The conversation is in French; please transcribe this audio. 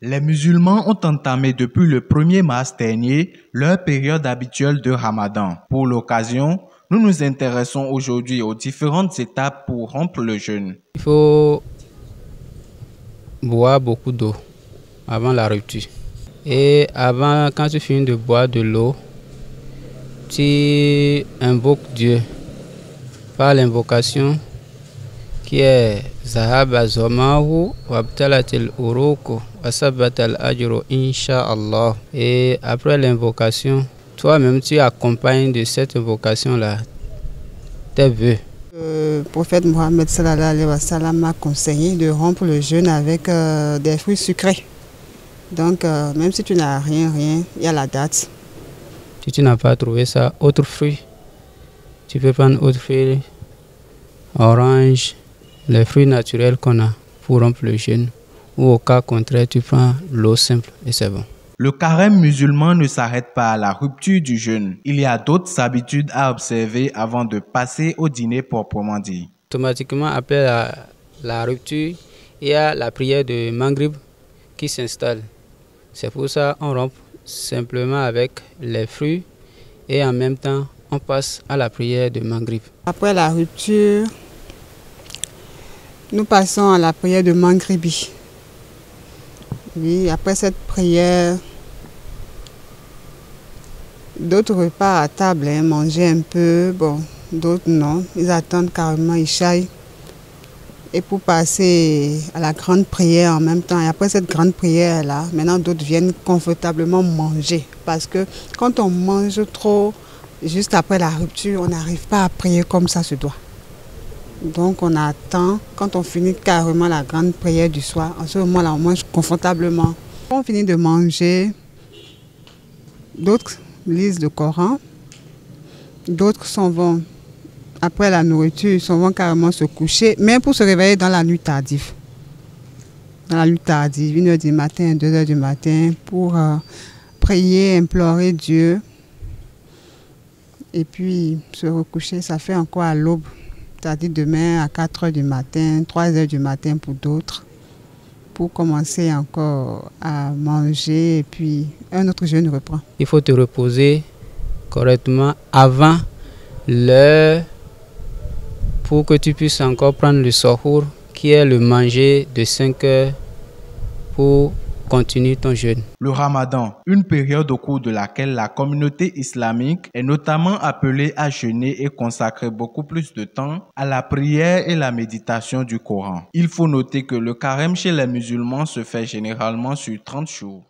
Les musulmans ont entamé depuis le 1er mars dernier leur période habituelle de Ramadan. Pour l'occasion, nous nous intéressons aujourd'hui aux différentes étapes pour rompre le jeûne. Il faut boire beaucoup d'eau avant la rupture. Et avant, quand tu finis de boire de l'eau, tu invoques Dieu par l'invocation qui est Zahab Azomahu Wabtalatil Uruku Wasabatal Ajro Inch'Allah. Et après l'invocation, toi-même tu accompagnes de cette invocation-là tes vœux. Le prophète Mohammed sallallahu alayhi wa sallam m'a conseillé de rompre le jeûne avec des fruits sucrés. Donc même si tu n'as rien, il y a la date. Si tu n'as pas trouvé ça, autre fruit, tu peux prendre autre fruit, orange, les fruits naturels qu'on a pour rompre le jeûne. Ou au cas contraire, tu prends l'eau simple et c'est bon. Le carême musulman ne s'arrête pas à la rupture du jeûne. Il y a d'autres habitudes à observer avant de passer au dîner proprement dit. Automatiquement, après la rupture, il y a la prière de Maghrib qui s'installe. C'est pour ça qu'on rompt simplement avec les fruits et en même temps, on passe à la prière de Maghrib. Après la rupture, nous passons à la prière de Maghribi. Oui, après cette prière, d'autres repas à table, manger un peu, bon, d'autres non. Ils attendent carrément Ishaï. Et pour passer à la grande prière en même temps. Et après cette grande prière-là, maintenant d'autres viennent confortablement manger. Parce que quand on mange trop, juste après la rupture, on n'arrive pas à prier comme ça se doit. Donc on attend, quand on finit carrément la grande prière du soir, en ce moment-là, on mange confortablement. Quand on finit de manger, d'autres lisent le Coran, d'autres s'en vont. Après la nourriture, ils s'en vont carrément se coucher, mais pour se réveiller dans la nuit tardive. Dans la nuit tardive, 1h du matin, 2h du matin, pour prier, implorer Dieu. Et puis se recoucher, ça fait encore à l'aube. C'est-à-dire demain à 4h du matin, 3h du matin pour d'autres, pour commencer encore à manger et puis un autre jeûne reprend. Il faut te reposer correctement avant l'heure pour que tu puisses encore prendre le sahur qui est le manger de 5 heures pour continuer ton jeûne. Le Ramadan, une période au cours de laquelle la communauté islamique est notamment appelée à jeûner et consacrer beaucoup plus de temps à la prière et la méditation du Coran. Il faut noter que le carême chez les musulmans se fait généralement sur 30 jours.